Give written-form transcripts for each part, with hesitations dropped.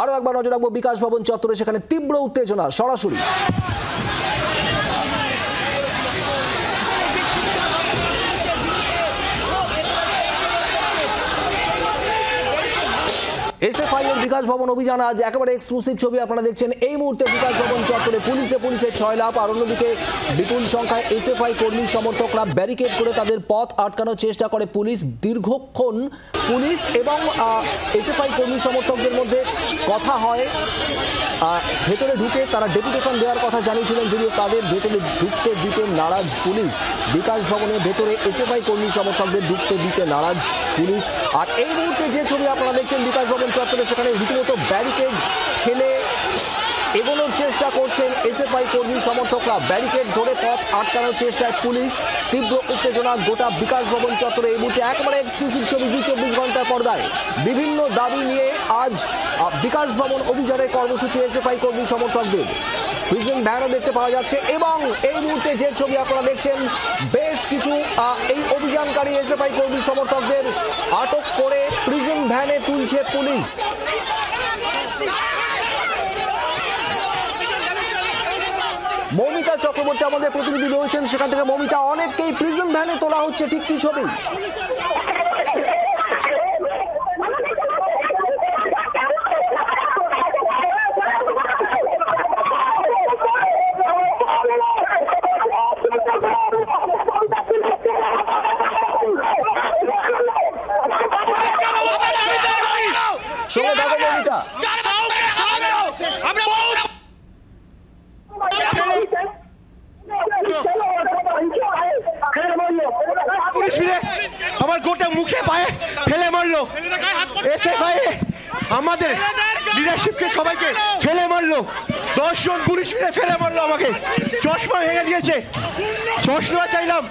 আরো একবার নজর রাখবো বিকাশ ভবন চত্বরে, সেখানে তীব্র উত্তেজনা সরাসরি। এসএফআই এর বিকাশ ভবন অভিযান আজ একেবারে এক্সক্লুসিভ ছবি আপনারা দেখছেন এই মুহূর্তে। বিকাশ ভবন চত্বরে পুলিশে ছয় লাভ, আর অন্যদিকে বিপুল সংখ্যায় এসএফআই কর্মী সমর্থকরা ব্যারিকেড করে তাদের পথ আটকানোর চেষ্টা করে পুলিশ। দীর্ঘক্ষণ পুলিশ এবং এসএফআই কর্মী সমর্থকদের মধ্যে কথা হয়। ভেতরে ঢুকে তারা ডেপুটেশন দেওয়ার কথা জানিয়েছিলেন, যদিও তাদের ভেতরে ঢুকতে দিতে নারাজ পুলিশ। বিকাশ ভবনের ভেতরে এসএফআই কর্মী সমর্থকদের ঢুকতে দিতে নারাজ পুলিশ। আর এই মুহূর্তে যে ছবি আপনারা দেখছেন বিকাশ ভবন চত্বরে, সেখানে রীতিমতো ব্যারিকেড ঠেলে এগোনোর চেষ্টা করছেন এসএফআই কর্মী সমর্থকরা। ব্যারিকেড ধরে পথ আটকানোর চেষ্টায় পুলিশ। তীব্র উত্তেজনা গোটা বিকাশ ভবন চত্বরে এই মুহূর্তে একেবারে এক্সক্লুসিভ ছবি 24 ঘন্টার পর্দায়। বিভিন্ন দাবি নিয়ে আজ বিকাশ ভবন অভিযানের কর্মসূচি এসএফআই কর্মী সমর্থকদের। প্রিজন ভ্যানও দেখতে পাওয়া যাচ্ছে এবং এই মুহূর্তে যে ছবি আপনারা দেখছেন, বেশ কিছু এই অভিযানকারী এসএফআই কর্মী সমর্থকদের আটক করে প্রিজন ভ্যানে তুলছে পুলিশ। মৌমিতা চক্রবর্তী আমাদের প্রতিনিধি রয়েছেন সেখান থেকে। মৌমিতা, অনেককেই প্রিজন ভ্যানে তোলা হচ্ছে, ঠিক কি ছবি? সঙ্গে থাকো মৌমিতা। আমার গোটা মুখে পায়ে ফেলে মারলো এসএফআই, আমাদের লিডারশিপকে সবাইকে ফেলে মারলো। 10 জন পুলিশ মিলে ফেলে মারলো আমাকে, চশমা ভেঙে দিয়েছে। চশমা চাইলাম।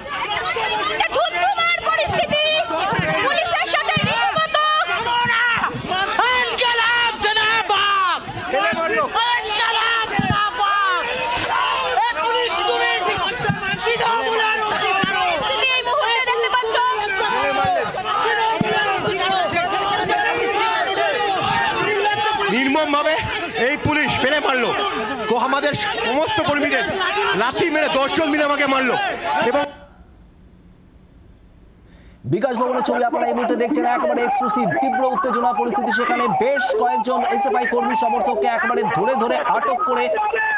নির্মমভাবে এই পুলিশ ফেলে মারলো আমাদের সমস্ত কর্মীদের, লাঠি মেরে 10 জন মিলে আমাকে মারলো। এবং বিকাশ ভবনের ছবি আপনারা এই মুহূর্তে দেখছেন, একেবারে এক্সক্লুসিভ। তীব্র উত্তেজনা পরিস্থিতি সেখানে। বেশ কয়েকজন এসএফআই কর্মী সমর্থককে একেবারে ধরে আটক করে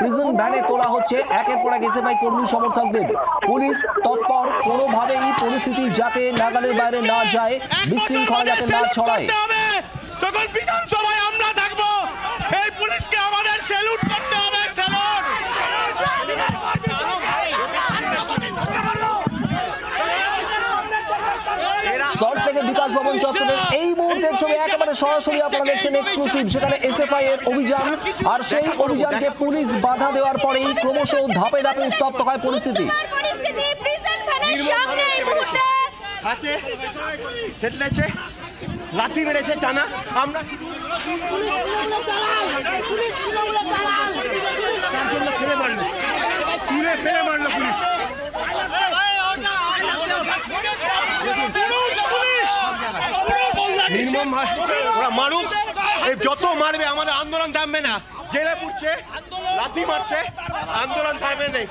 প্রিজন ভ্যানে তোলা হচ্ছে একের পর এক এসএফআই কর্মী সমর্থকদের। পুলিশ তৎপর কোনোভাবেই পরিস্থিতি যাতে নাগালের বাইরে না যায়, বিশৃঙ্খলা যাতে না ছড়ায়। তখন বিধানসভায় আমরা থাকবো, এই পুলিশকে আমাদের স্যালুট করতে হবে। সল্ট থেকে বিকাশ ভবন চত্বরের এই মুহূর্তের ছবি একেবারে সরাসরি আপনারা দেখছেন এক্সক্লুসিভ। সেখানে এসএফআই এর অভিযান, আর সেই অভিযানকে পুলিশ বাধা দেওয়ার পরেই ক্রমশ ধাপে ধাপে উত্তপ্ত হয় পরিস্থিতি। হাতে থেতলেছে, লাঠি মেরেছে টানা। আমরা ফেলে মারলো, ফেলে মারলো পুলিশ। নির্মম ওরা মারুক, যত মারবে আমাদের আন্দোলন থামবে না। জেলে পুড়ছে, লাঠি মারছে, আন্দোলন থামবে নেই।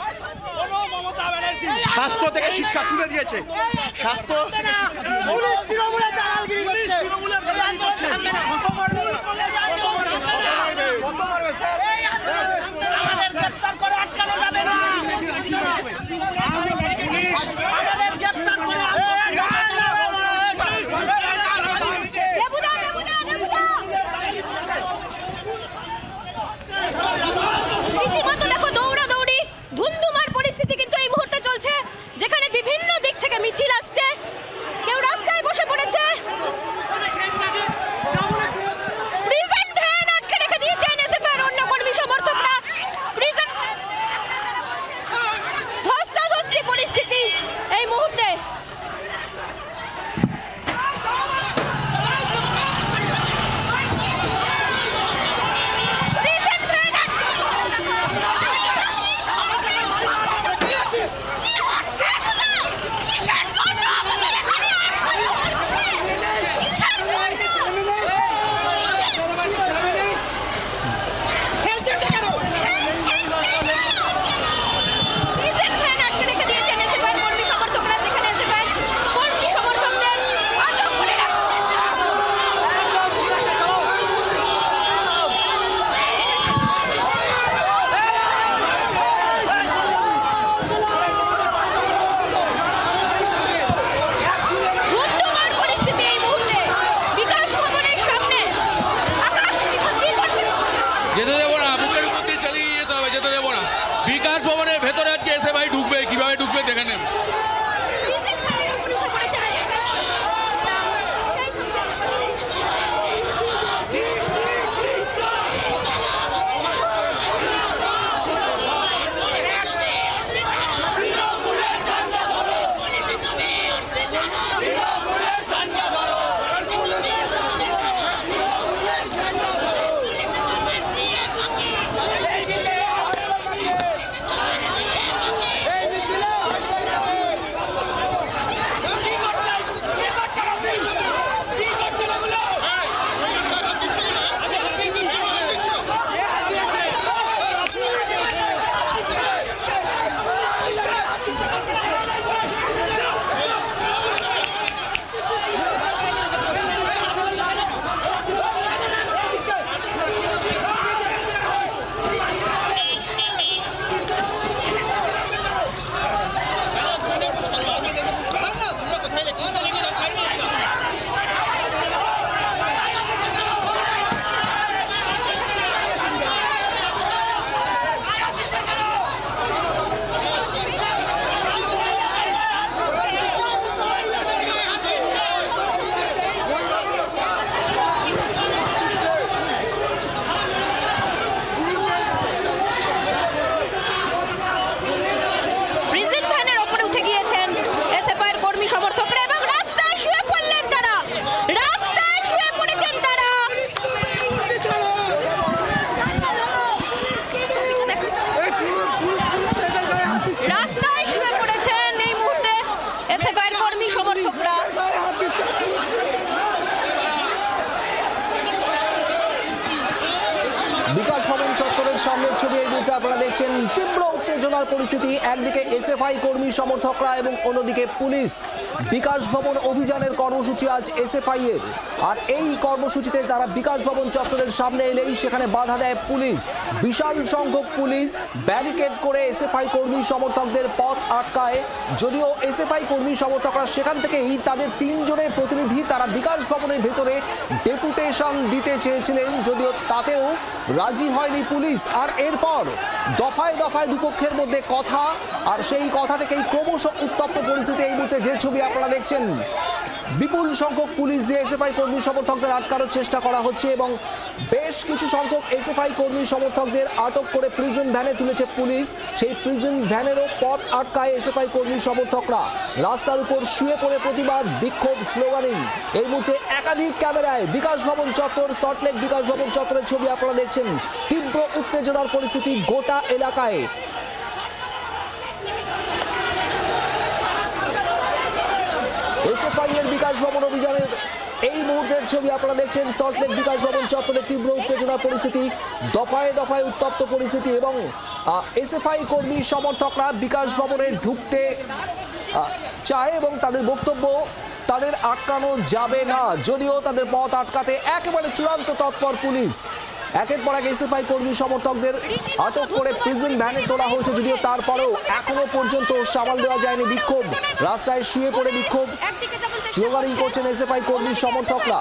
স্বাস্থ্য থেকে শিক্ষা তুলে দিয়েছে, স্বাস্থ্য যেতে দেবো না, বুকের উপর দিয়ে চালিয়ে যেতে হবে, যেতে দেবো না। বিকাশ ভবনের ভেতরে আজকে এসে ভাই ঢুকবে, কিভাবে ঢুকবে দেখে নেবে। বিকাশ ভবন চত্বরের সামনের ছবি এই মুহূর্তে আপনারা দেখছেন। তীব্র উত্তেজনার পরিস্থিতি, একদিকে এসএফআই কর্মী সমর্থকরা এবং অন্যদিকে পুলিশ। বিকাশ ভবন অভিযানের কর্মসূচি আজ এসএফআই এর, আর এই কর্মসূচিতে তারা বিকাশ ভবন চত্বরের সামনে এলেই সেখানে বাধা দেয় পুলিশ। বিশাল সংখ্যক পুলিশ ব্যারিকেড করে এসএফআই কর্মী সমর্থকদের পথ আটকায়। যদিও এসএফআই কর্মী সমর্থকরা সেখান থেকেই তাদের 3 জনের প্রতিনিধি তারা বিকাশ ভবনের ভেতরে ডেপুটেশন দিতে চেয়েছিলেন, যদিও তাতেও রাজি হয়নি পুলিশ। আর এরপর দফায় দফায় দুপক্ষের মধ্যে কথা, আর সেই কথা থেকেই ক্রমশ উত্তপ্ত পরিস্থিতি। এই মুহূর্তে যে ছবি আপনারা দেখছেন, বিপুল সংখ্যক পুলিশ দিয়ে এসএফআই কর্মী সমর্থকদের আটকানোর চেষ্টা করা হচ্ছে এবং বেশ কিছু সংখ্যক এসএফআই কর্মী সমর্থকদের আটক করে প্রিজন ভ্যানে তুলেছে পুলিশ। সেই প্রিজন ভ্যানেরও পথ আটকায় এসএফআই কর্মী সমর্থকরা। রাস্তার উপর শুয়ে পড়ে প্রতিবাদ, বিক্ষোভ, স্লোগানিং। এই মুহূর্তে একাধিক ক্যামেরায় বিকাশ ভবন চত্বর, সল্টলেক বিকাশ ভবন চত্বরের ছবি আপনারা দেখছেন। তীব্র উত্তেজনার পরিস্থিতি গোটা এলাকায়। এসএফআই এর বিকাশ ভবন অভিযানের এই মুহূর্তের ছবি আপনারা দেখছেন। সল্টলেক বিকাশ ভবন চত্বরে তীব্র উত্তেজনার পরিস্থিতি, দফায় দফায় উত্তপ্ত পরিস্থিতি এবং এসএফআই কর্মী সমর্থকরা বিকাশ ভবনে ঢুকতে চায় এবং তাদের বক্তব্য তাদের আটকানো যাবে না। যদিও তাদের পথ আটকাতে একেবারে চূড়ান্ত তৎপর পুলিশ। একের পর এক এসএফআই কর্মী সমর্থকদের আটক করে প্রিজন ভ্যানে তোলা হয়েছে, যদিও তারপরেও এখনো পর্যন্ত সামাল দেওয়া যায়নি বিক্ষোভ। রাস্তায় শুয়ে পড়ে বিক্ষোভ, স্লোগানিং করছেন এসএফআই কর্মী সমর্থকরা।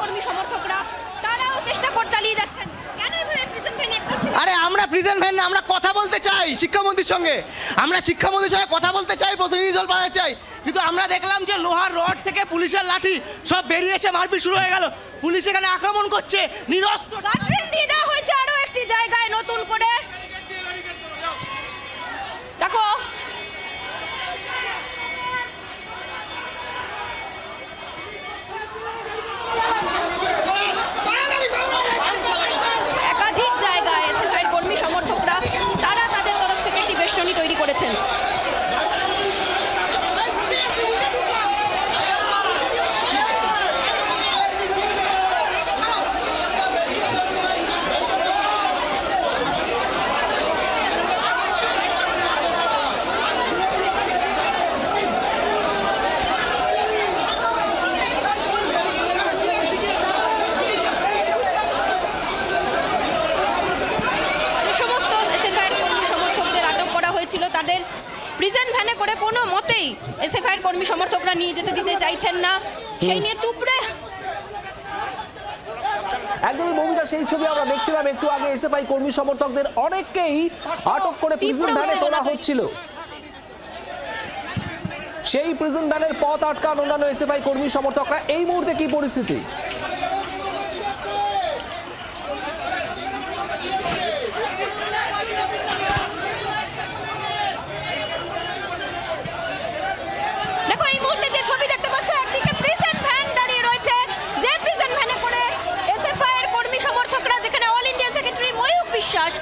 আরে আমরা প্রিজন ভ্যান না, আমরা কথা বলতে চাই শিক্ষামন্ত্রীর সঙ্গে, আমরা শিক্ষামন্ত্রীর সঙ্গে কথা বলতে চাই, প্রতিনিধি দল পাঠাতে চাই। কিন্তু আমরা দেখলাম যে লোহার রড থেকে পুলিশের লাঠি সব বেরিয়েছে, মারপিট শুরু হয়ে গেল, পুলিশ এখানে আক্রমণ করছে নিরস্ত্র। দিয়ে দেওয়া হয়েছে আরো একটি জায়গায় নতুন করে। দেখো একাধিক জায়গায় এসএফআই কর্মী সমর্থকরা তারা তাদের তরফ থেকে একটি বেষ্টনী তৈরি করেছেন। তাদের প্রিজন ভ্যানে করে কোনো মতেই এসএফআই কর্মী সমর্থকরা নিয়ে যেতে দিতে চাইছেন না, সেই নিয়ে তুবড়ে একদমই মৌমিতা, সেই ছবি আমরা দেখছিলাম একটু আগে। এসএফআই কর্মী সমর্থকদের অনেককেই আটক করে প্রিজন ভ্যানে তোলা হচ্ছিল। সেই প্রিজন ভ্যানের পথ আটকান অন্যান্য এসএফআই কর্মী সমর্থকরা। এই মুহূর্তে কি পরিস্থিতি? দেখো এই মুহূর্তে যে ছবি দেখতে পাচ্ছ, একদিকে প্রিজন ভ্যান দাঁড়িয়ে রয়েছে, যে প্রিজন ভ্যানে করে এসএফআই এর কর্মী সমর্থকরা, যেখানে অল ইন্ডিয়া সেক্রেটারি ময়ূক বিশ্বাস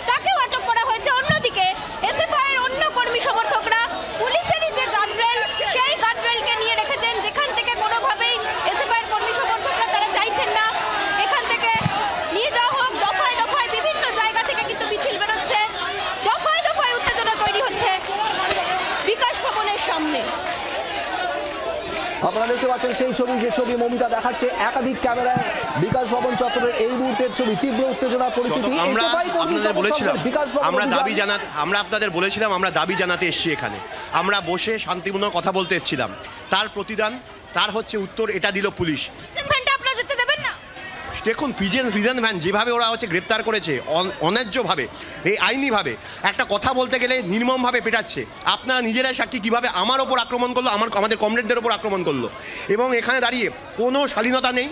তাকেও আটক করা হয়েছে। অন্যদিকে এসএফআই এর অন্য কর্মী সমর্থকরা পুলিশেরই যে গার্ডরেল, সেই গার্ডরেলকে নিয়ে রেখেছেন, যেখান থেকে কোনোভাবেই এসএফআই এর কর্মী সমর্থকরা তারা চাইছেন না এখান থেকে নিয়ে যাওয়া হোক। দফায় দফায় বিভিন্ন জায়গা থেকে কিন্তু মিছিল বেরোচ্ছে, দফায় দফায় উত্তেজনা তৈরি হচ্ছে বিকাশ ভবনের সামনে। আপনারা দেখতে পাচ্ছেন সেই ছবি, যে ছবি মৌমিতা দেখাচ্ছে একাধিক ক্যামেরায় বিকাশ ভবন চত্বরের এই মুহূর্তের ছবি। তীব্র উত্তেজনার পরিস্থিতি। এসএফআই কর্মী সমর্থকদের বিকাশ ভবন আমরা আপনাদের বলেছিলাম আমরা দাবি জানাতে এসেছি এখানে। আমরা বসে শান্তিপূর্ণ কথা বলতে এসেছিলাম। তার প্রতিদান, তার হচ্ছে উত্তর এটা দিল পুলিশ। ভ্যানটা আপনারা যেতে দেবেন না। দেখুন প্রিজন ভ্যান যেভাবে ওরা হচ্ছে গ্রেপ্তার করেছে অন্যায্যভাবে, এই আইনিভাবে, একটা কথা বলতে গেলে নির্মমভাবে পেটাচ্ছে। আপনারা নিজেরাই সাক্ষী কীভাবে আমার ওপর আক্রমণ করলো, আমাদের কমরেডদের ওপর আক্রমণ করলো, এবং এখানে দাঁড়িয়ে কোনো শালীনতা নেই।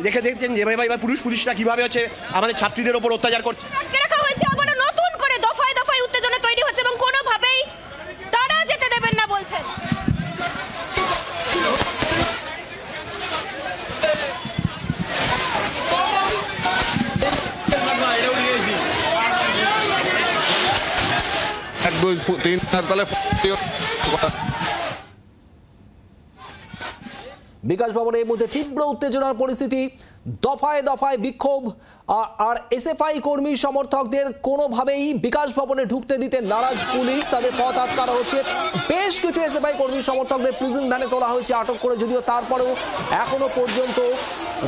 দেখছেন যেভাবে এবার পুলিশরা কীভাবে হচ্ছে আমাদের ছাত্রীদের ওপর অত্যাচার করছে। আটকে রাখা হয়েছে, আবার নতুন করে দফায় দফায় উত্তেজনা তৈরি হচ্ছে এবং কোনোভাবেই তারা যেতে দেবেন না বলছেন। বিকাশ ভবনের মধ্যে তীব্র উত্তেজনার পরিস্থিতি, দফায় দফায় বিক্ষোভ। আর এসএফআই কর্মী সমর্থকদের কোনোভাবেই বিকাশ ভবনে ঢুকতে দিতে নারাজ পুলিশ, তাদের পথ আটকানো হচ্ছে। বেশ কিছু এসএফআই কর্মী সমর্থকদের প্রিজন ভ্যানে তোলা হয়েছে আটক করে, যদিও তারপরেও এখনো পর্যন্ত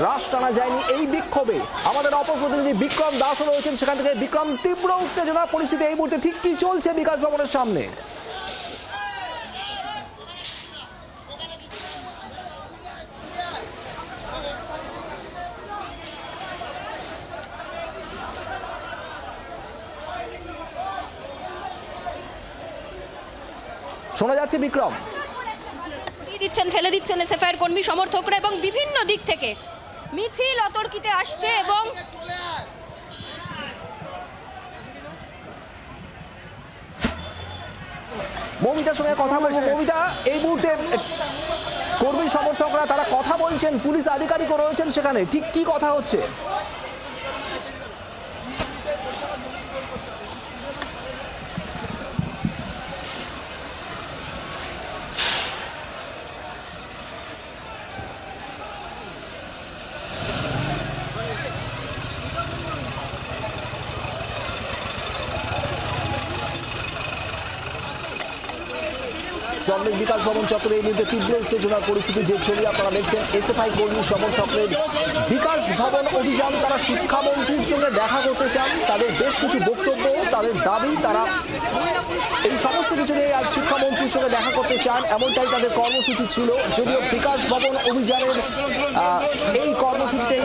রাশ টানা যায়নি এই বিক্ষোভে। আমাদের অপর প্রতিনিধি বিক্রম দাসও রয়েছেন সেখান থেকে। বিক্রম, তীব্র উত্তেজনার পরিস্থিতি এই মুহূর্তে ঠিক কি চলছে বিকাশ ভবনের সামনে? শোনা যাচ্ছে বিক্রম? ফেলে দিচ্ছেন এসএফআই এর কর্মী সমর্থকরা এবং বিভিন্ন দিক থেকে মিছিল অতর্কিতে আসছে। এবং মৌমিতার সঙ্গে কথা বলবো। মৌমিতা, এই মুহূর্তে কর্মী সমর্থকরা তারা কথা বলছেন, পুলিশ আধিকারিকও রয়েছেন সেখানে, ঠিক কি কথা হচ্ছে? সল্টলেক বিকাশ ভবন চত্বরে এই মুহূর্তে তীব্র উত্তেজনার পরিস্থিতি। যে ছবি আপনারা দেখছেন, এসএফআই কর্মী সমর্থকদের বিকাশ ভবন অভিযান। তারা শিক্ষামন্ত্রীর সঙ্গে দেখা করতে চান, তাদের বেশ কিছু বক্তব্য, তাদের দাবি, তারা এই সমস্ত কিছু নিয়ে আজ শিক্ষামন্ত্রীর সঙ্গে দেখা করতে চান, এমনটাই তাদের কর্মসূচি ছিল। যদিও বিকাশ ভবন অভিযানের এই কর্মসূচিতেই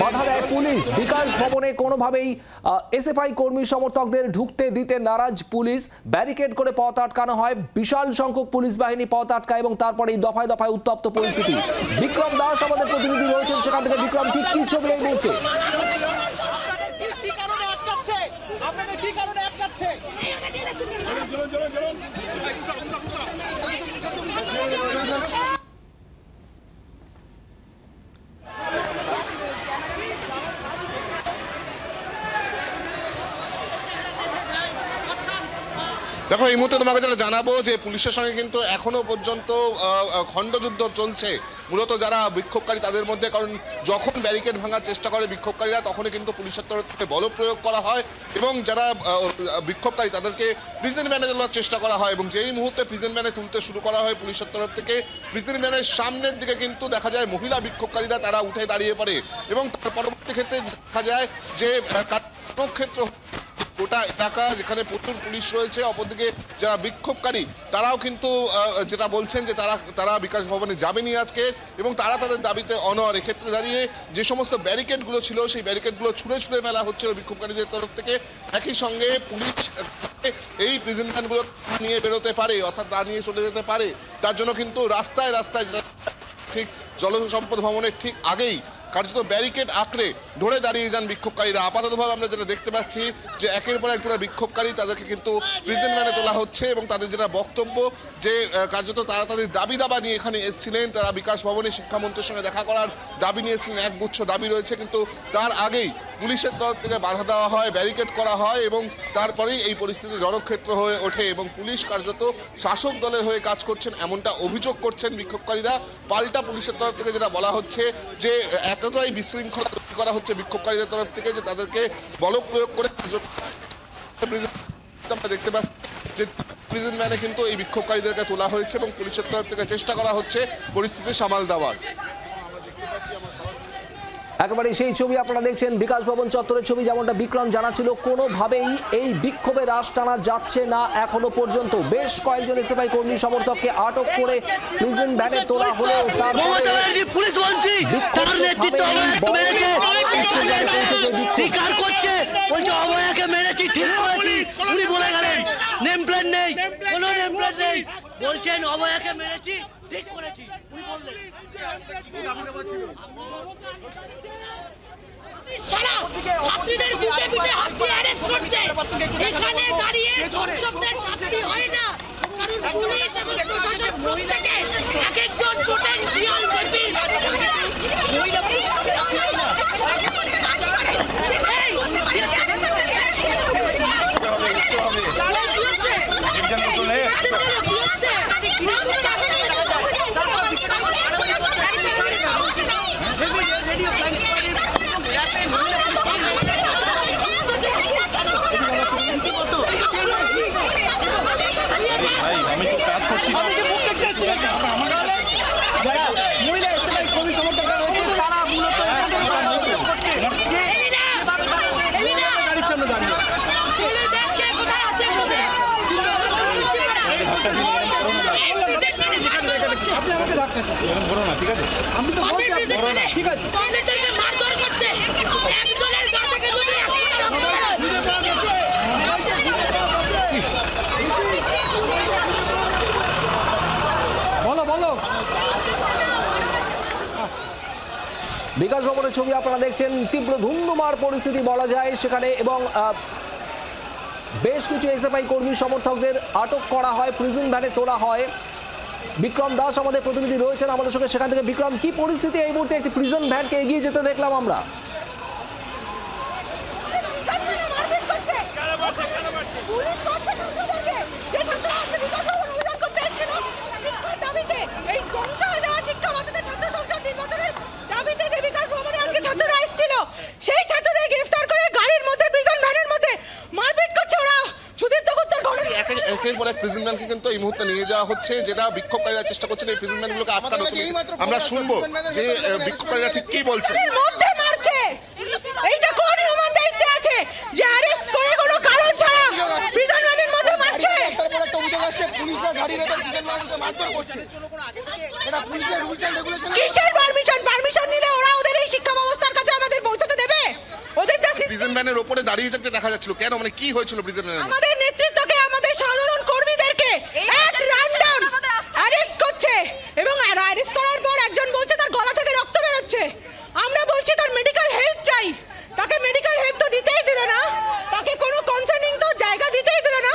বাধা দেয় পুলিশ। বিকাশ ভবনে কোনোভাবেই এসএফআই কর্মী সমর্থকদের ঢুকতে দিতে নারাজ পুলিশ। ব্যারিকেড করে পথ আটকানো হয়, বিশাল সংখ্যক পুলিশ বাহিনী পথ আটকায় এবং তারপরে এই দফায় দফায় উত্তপ্ত পরিস্থিতি। বিক্রম দাস আমাদের প্রতিনিধি রয়েছেন সেখান থেকে। বিক্রম, ঠিক কি ছবি এই মুহূর্তে? দেখো, এই মুহূর্তে তোমাকে যেটা জানাবো যে পুলিশের সঙ্গে কিন্তু এখনো পর্যন্ত খণ্ডযুদ্ধ চলছে। মূলত যারা বিক্ষোভকারী তাদের মধ্যে, কারণ যখন ব্যারিকেড ভাঙার চেষ্টা করে বিক্ষোভকারীরা তখনই কিন্তু পুলিশের তরফ থেকে বল প্রয়োগ করা হয় এবং যারা বিক্ষোভকারী তাদেরকে প্রিজন ভ্যানে তোলার চেষ্টা করা হয়। এবং যেই মুহূর্তে প্রিজন ভ্যানে তুলতে শুরু করা হয় পুলিশের তরফ থেকে, প্রিজন ভ্যানের সামনের দিকে কিন্তু দেখা যায় মহিলা বিক্ষোভকারীরা তারা উঠে দাঁড়িয়ে পড়ে এবং তার পরবর্তী ক্ষেত্রে দেখা যায় যে ক্ষেত্র গোটা এলাকা যেখানে প্রচুর পুলিশ রয়েছে, অপরদিকে যারা বিক্ষোভকারী তারাও কিন্তু যেটা বলছেন যে তারা বিকাশ ভবনে যাবেনি আজকে এবং তারা তাদের দাবিতে অনড়। এক্ষেত্রে দাঁড়িয়ে যে সমস্ত ব্যারিকেডগুলো ছিল সেই ব্যারিকেডগুলো ছুঁড়ে ফেলা হচ্ছিল বিক্ষোভকারীদের তরফ থেকে। একই সঙ্গে পুলিশ এই প্রিজন ভ্যানগুলো নিয়ে বেরোতে পারে, অর্থাৎ তা নিয়ে চলে যেতে পারে, তার জন্য কিন্তু রাস্তায় ঠিক জলসম্পদ ভবনের ঠিক আগেই কার্যত ব্যারিকেড আঁকড়ে ধরে দাঁড়িয়ে যান বিক্ষোভকারীরা। আপাততভাবে আমরা যেটা দেখতে পাচ্ছি যে একের পর এক যারা বিক্ষোভকারী তাদেরকে কিন্তু প্রিজন ভ্যানে তোলা হচ্ছে এবং তাদের যেটা বক্তব্য যে কার্যত তারা তাদের দাবি দাবা নিয়ে এখানে এসেছিলেন, তারা বিকাশ ভবনে শিক্ষামন্ত্রীর সঙ্গে দেখা করার দাবি নিয়েছিলেন, একগুচ্ছ দাবি রয়েছে, কিন্তু তার আগেই পুলিশের তরফ থেকে বাধা দেওয়া হয়, ব্যারিকেড করা হয় এবং তারপরেই এই পরিস্থিতি রণক্ষেত্র হয়ে ওঠে এবং পুলিশ কার্যত শাসক দলের হয়ে কাজ করছেন এমনটা অভিযোগ করছেন বিক্ষোভকারীরা। পাল্টা পুলিশের তরফ থেকে যেটা বলা হচ্ছে যে এতটাই বিশৃঙ্খলা তৈরি করা হচ্ছে বিক্ষোভকারীদের তরফ থেকে যে তাদেরকে বল প্রয়োগ করে আমরা দেখতে পাচ্ছি যে প্রিজন ভ্যানে কিন্তু এই বিক্ষোভকারীদেরকে তোলা হয়েছে এবং পুলিশের তরফ থেকে চেষ্টা করা হচ্ছে পরিস্থিতি সামাল দেওয়ার। একেবারে সেই ছবি আপনারা দেখছেন বিকাশ ভবন চত্বরের ছবি। যেমনটা বিক্রম জানাচ্ছিল, কোনোভাবেই এই বিক্ষোভে রাশ টানা যাচ্ছে না এখনো পর্যন্ত। বেশ কয়েকজন এসএফআই কর্মী সমর্থককে আটক করে প্রিজন ভ্যানে তোলা হলেও বলছেন অভয়াকে মেরেছি, ঠিক করেছি, উনি বললেন সারা ছাত্রীদের বুকে পিঠে হাত দিয়ে অ্যারেস্ট করছে। এখানে দাঁড়িয়ে ধর্ষকদের শাস্তি হয় না, কারণ পুলিশ এবং প্রশাসন প্রত্যেকে এক একজন পোটেনশিয়াল রেপিস্ট। বিকাশ ভবনের ছবি আপনারা দেখছেন। তীব্র ধুন্ধুমার পরিস্থিতি বলা যায় সেখানে এবং বেশ কিছু এসএফআই কর্মী সমর্থকদের আটক করা হয়, প্রিজন ভ্যানে তোলা হয়। বিক্রম দাস আমাদের প্রতিনিধি রয়েছেন আমাদের সঙ্গে সেখান থেকে। বিক্রম, কি পরিস্থিতি এই মুহূর্তে? একটি প্রিজন ভ্যানকে এগিয়ে যেতে দেখলাম আমরা। সেই ছাত্রদের গ্রেফতার করে গাড়ির মধ্যে প্রিজন ভ্যানের মধ্যে মারপিট করছে ওরা। একের পর এক প্রিজন ভ্যানকে কিন্তু এই মুহূর্তে নিয়ে যাওয়া হচ্ছে, যেটা বিক্ষোভকারীরা চেষ্টা করছেন এই প্রিজন ভ্যানগুলোকে আটকানো। আমরা শুনবো যে বিক্ষোভকারীরা ঠিক কি বলছেন। মধ্যে মারছে, এইটা কোন হিউম্যান রাইটসে আছে যে অ্যারেস্ট করে কোনো কারণ ছাড়া প্রিজন ভ্যানের মধ্যে মারছে? কিসের পারমিশন নিলে ওরা ওদের এই শিক্ষা ব্যবস্থার কাছে আমাদের পৌঁছাতে দেবে? ওদের প্রিজন ভ্যানের উপরে দাঁড়িয়ে থাকতে দেখা যাচ্ছিল কেন, মানে কি হয়েছিল প্রিজন ভ্যানে? আমাদের নেতৃত্বকে, আমাদের সাধারণ কর্মীদেরকে এক র্যান্ডম অ্যারেস্ট করছে এবং অ্যারেস্ট করার পর একজন বলছে তার গলা থেকে রক্ত বেরোচ্ছে। আমরা বলছি তার মেডিকেল হেল্প চাই, তাকে মেডিকেল হেল্প তো দিতেই দিল না, তাকে কোনো কনসার্নিং তো জায়গা দিতেই দিল না,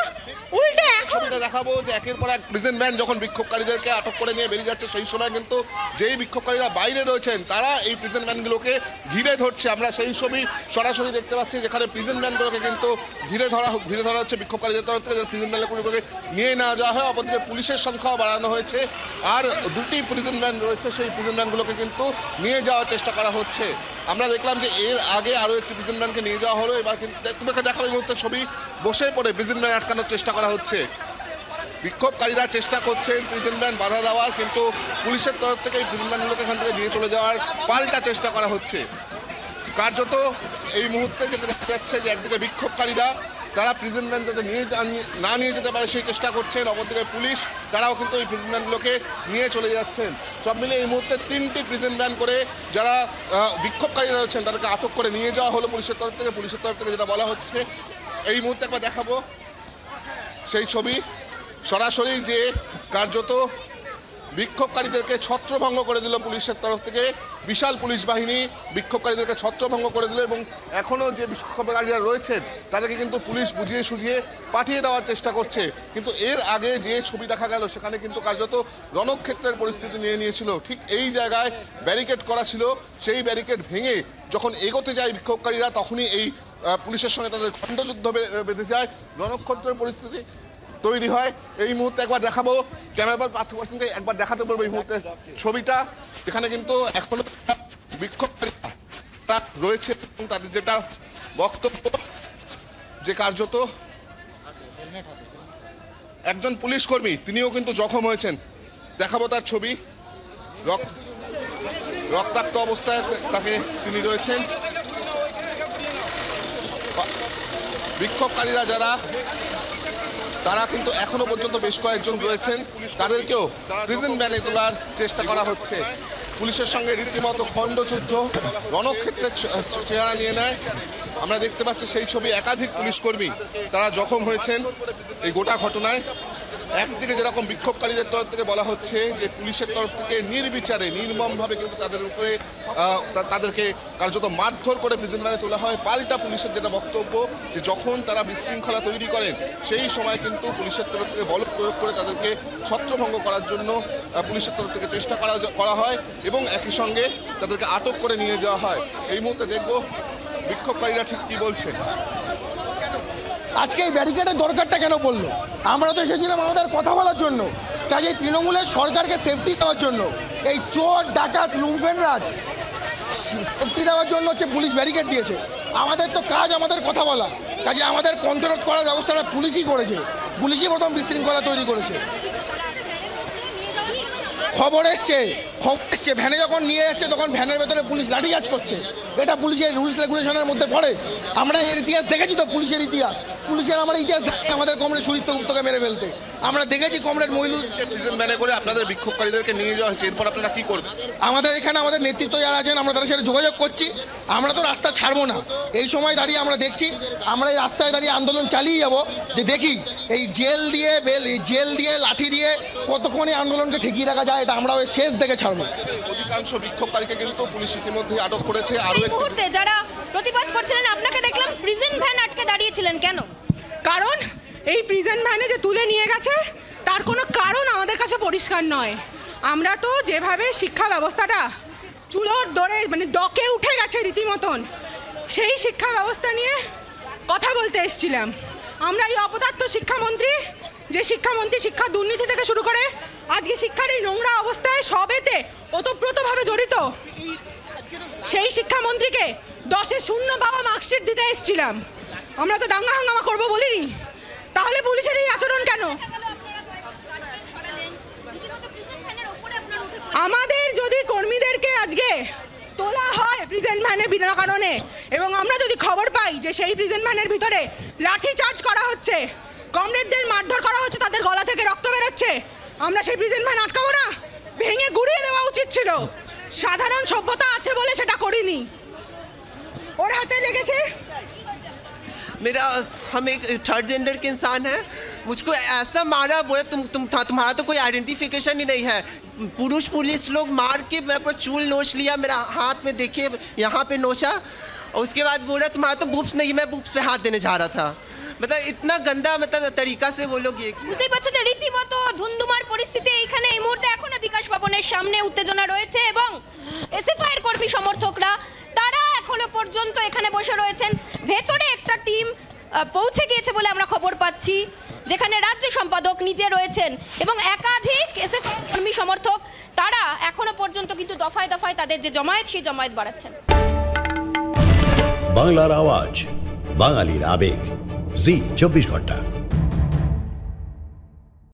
উল্টে ছবিটা দেখাবো যে একের পর এক প্রিজন ভ্যান যখন বিক্ষোভকারীদেরকে আটক করে নিয়ে বেরিয়ে যাচ্ছে সেই সময় কিন্তু যেই বিক্ষোভকারীরা বাইরে রয়েছেন তারা এই প্রিজন ভ্যানগুলোকে ঘিরে ধরছে। আমরা সেই ছবি সরাসরি দেখতে পাচ্ছি যেখানে প্রিজন ভ্যানগুলোকে কিন্তু ঘিরে ধরা হচ্ছে বিক্ষোভকারীদের তরফ থেকে, প্রিজন ভ্যানগুলোকে নিয়ে নেওয়া যাওয়া হয়। অপরদিকে পুলিশের সংখ্যাও বাড়ানো হয়েছে, আর দুটি প্রিজন ভ্যান রয়েছে, সেই প্রিজন ভ্যানগুলোকে কিন্তু নিয়ে যাওয়ার চেষ্টা করা হচ্ছে। আমরা দেখলাম যে এর আগে আরও একটি প্রিজন ভ্যানকে নিয়ে যাওয়া হলো, এবার কিন্তু তোমাকে দেখাবো এই মুহূর্তে ছবি, বসে পড়ে প্রিজন ভ্যান আটকানোর চেষ্টা করা হচ্ছে। বিক্ষোভকারীরা চেষ্টা করছেন প্রিজন ভ্যান বাধা দেওয়ার, কিন্তু পুলিশের তরফ থেকে এই প্রিজন ভ্যানগুলোকে এখান থেকে নিয়ে চলে যাওয়ার পাল্টা চেষ্টা করা হচ্ছে। কার্যত এই মুহূর্তে যেটা দেখা যাচ্ছে যে একদিকে বিক্ষোভকারীরা তারা প্রিজন ভ্যান যাতে না নিয়ে যেতে পারে সেই চেষ্টা করছেন। অপরদিকে পুলিশ তারাও কিন্তু এই প্রিজন ভ্যানগুলোকে নিয়ে চলে যাচ্ছেন। সব মিলে এই মুহূর্তে 3টি প্রিজন ভ্যান করে যারা বিক্ষোভকারীরা রয়েছেন তাদেরকে আটক করে নিয়ে যাওয়া হলো পুলিশের তরফ থেকে। পুলিশের তরফ থেকে যেটা বলা হচ্ছে, এই মুহূর্তে একবার দেখাবো সেই ছবি, সরাসরি যে কার্যত বিক্ষোভকারীদেরকে ছত্রভঙ্গ করে দিল পুলিশের তরফ থেকে। বিশাল পুলিশ বাহিনী বিক্ষোভকারীদেরকে ছত্রভঙ্গ করে দিল এবং এখনও যে বিক্ষোভকারীরা রয়েছেন তাদেরকে কিন্তু পুলিশ বুঝিয়ে সুঝিয়ে পাঠিয়ে দেওয়ার চেষ্টা করছে। কিন্তু এর আগে যে ছবি দেখা গেল সেখানে কিন্তু কার্যত রণক্ষেত্রের পরিস্থিতি নিয়ে নিয়েছিল। ঠিক এই জায়গায় ব্যারিকেড করা ছিল, সেই ব্যারিকেড ভেঙে যখন এগোতে যায় বিক্ষোভকারীরা তখনই এই পুলিশের সঙ্গে তাদের খণ্ডযুদ্ধ বেঁধে যায়, রণক্ষেত্রের পরিস্থিতি তৈরি হয়। এই মুহূর্তে একবার দেখাবো, ক্যামেরাম্যান পার্থ হোসেনকে একবার দেখাতে পারবো এই মুহূর্তে ছবিটা। এখানে কিন্তু এখনো বিক্ষোভকারীরা রয়েছে এবং তাদের যেটা বক্তব্য যে কার্যত একজন পুলিশ কর্মী তিনিও কিন্তু জখম হয়েছেন। দেখাবো তার ছবি, রক্তাক্ত অবস্থায় তাকে তিনি রয়েছেন। বিক্ষোভকারীরা যারা তারা কিন্তু এখনো পর্যন্ত বেশ কয়েকজন রয়েছেন, তাদেরকেও প্রিজন ভ্যানে তোলার চেষ্টা করা হচ্ছে। পুলিশের সঙ্গে রীতিমতো খণ্ডযুদ্ধ, রণক্ষেত্রের চেহারা নিয়ে নেয়। আমরা দেখতে পাচ্ছি সেই ছবি, একাধিক পুলিশ কর্মী তারা জখম হয়েছেন এই গোটা ঘটনায়। একদিকে যেরকম বিক্ষোভকারীদের তরফ থেকে বলা হচ্ছে যে পুলিশের তরফ থেকে নির্বিচারে নির্মমভাবে কিন্তু তাদের উপরে তাদেরকে কার্যত মারধর করে প্রিজন ভ্যানে তোলা হয়। পাল্টা পুলিশের যেটা বক্তব্য যে যখন তারা বিশৃঙ্খলা তৈরি করেন সেই সময় কিন্তু পুলিশের তরফ থেকে বল প্রয়োগ করে তাদেরকে ছত্রভঙ্গ করার জন্য পুলিশের তরফ থেকে চেষ্টা করা হয় এবং একই সঙ্গে তাদেরকে আটক করে নিয়ে যাওয়া হয়। এই মুহূর্তে দেখব বিক্ষোভকারীরা ঠিক কি বলছেন। আজকে এই ব্যারিকেডের দরকারটা কেন পড়লো? আমরা তো এসেছিলাম আমাদের কথা বলার জন্য, কাজে তৃণমূলের সরকারকে সেফটি দেওয়ার জন্য। এই চোর ডাকাত লুম্পেনরাজ সেফটি দেওয়ার জন্য হচ্ছে পুলিশ ব্যারিকেড দিয়েছে। আমাদের তো কাজ আমাদের কথা বলা, কাজে আমাদের কন্ট্রোল করার ব্যবস্থাটা পুলিশই করেছে, পুলিশই প্রথম বিশৃঙ্খলা তৈরি করেছে। খবর এসছে ভ্যানে যখন নিয়ে যাচ্ছে তখন ভ্যানের ভেতরে পুলিশ লাঠিচার্জ করছে। এটা পুলিশের রুলস রেগুলেশনের মধ্যে পড়ে। আমরা এর ইতিহাস দেখেছি তো, পুলিশের ইতিহাস, পুলিশের আমরা ইতিহাস দেখি আমাদের কমরেড সুদীপ্ত গুপ্তকে মেরে ফেলতে। আমরা দেখেছি কমরেড মইনুল প্রিজন ভ্যানে করে আপনাদের বিক্ষোভকারীদেরকে নিয়ে যাওয়া হয়েছে, এরপর আপনারা কি করবেন? আমাদের এখানে আমাদের নেতৃত্ব যারা আছেন আমরা তাদের সাথে যোগাযোগ করছি। আমরা তো রাস্তা ছাড়বো না, এই সময় দাঁড়িয়ে আমরা দেখছি, আমরা এই রাস্তায় দাঁড়িয়ে আন্দোলন চালিয়ে যাব যে দেখি এই জেল দিয়ে লাঠি দিয়ে কতক্ষণে আন্দোলনকে ঠেকিয়ে রাখা যায়, এটা আমরা ওই শেষ দেখে ছাড়বো। অধিকাংশ বিক্ষোভকারীকে কিন্তু পুলিশ ইতিমধ্যে আটক করেছে। আরো এক মুহূর্তে যারা প্রতিবাদ করছিলেন আপনাকে দেখলাম প্রিজন ভ্যান আটকে দাঁড়িয়েছিলেন, কেন? কারণ এই প্রিজন ভ্যানে যে তুলে নিয়ে গেছে তার কোনো কারণ আমাদের কাছে পরিষ্কার নয়। আমরা তো যেভাবে শিক্ষা ব্যবস্থাটা চুলোর দরে মানে ডকে উঠে গেছে রীতিমতন, সেই শিক্ষা ব্যবস্থা নিয়ে কথা বলতে এসেছিলাম। আমরা এই অপদার্থ শিক্ষামন্ত্রী, যে শিক্ষামন্ত্রী শিক্ষা দুর্নীতি থেকে শুরু করে আজকে শিক্ষার এই নোংরা অবস্থায় সবেতে ওতপ্রোতভাবে জড়িত, সেই শিক্ষামন্ত্রীকে 10-0 পাওয়া মার্কশিট দিতে এসেছিলাম। আমরা তো দাঙ্গা হাঙ্গামা করবো বলিনি, তাহলে পুলিশের এই আচরণ কেন? আমাদের যদি কর্মীদেরকে আজকে তোলা হয় প্রিজন ভ্যানে বিনা কারণে এবং আমরা যদি খবর পাই যে সেই প্রিজন ভ্যানের ভিতরে লাঠি চার্জ করা হচ্ছে, কমরেডদের মারধর করা হচ্ছে, তাদের গলা থেকে রক্ত বেরোচ্ছে, আমরা সেই প্রিজন ভ্যান আটকাবো না? ভেঙে গুড়িয়ে দেওয়া উচিত ছিল। সাধারণ সভ্যতা আছে বলে সেটা করিনি। ওর হাতে লেগেছে। हम एक थर्ड जेंडर के इंसान हैं, मुझको ऐसा मारा, बोला तुम्हारा तो कोई आइडेंटिफिकेशन ही नहीं है। पुरुष पुलिस लोग मार के मेरे पर चूल नोच लिया, मेरा हाथ में देखिए यहाँ पे नोचा, और उसके बाद बोला तुम्हारा तो बुप्स नहीं, मैं बुप्स पे हाथ देने जा रहा था। मतलब इतना गंदा तरीका से वो लोग ये বুঝতেই পারছো যে রীতিমতো ধুন্ধুমার পরিস্থিতি এইখানে এই মুহূর্তে এখনো বিকাশ ভবনের সামনে উত্তেজনা রয়েছে এবং এসএফআই এর কর্মী সমর্থকরা তারা এখনো পর্যন্ত এখানে বসে রয়েছেন। ভেতরে একটা টিম পৌঁছে গিয়েছে বলে আমরা খবর পাচ্ছি, যেখানে রাজ্য সম্পাদক নিজে রয়েছেন এবং একাধিক এসএফআই কর্মী সমর্থক তারা এখনো পর্যন্ত কিন্তু দফায় দফায় তাদের যে জমায়েত সেই জমায়েত বাড়াচ্ছেন। বাংলার আওয়াজ, বাঙালির আবেগ, জি 24 ঘন্টা।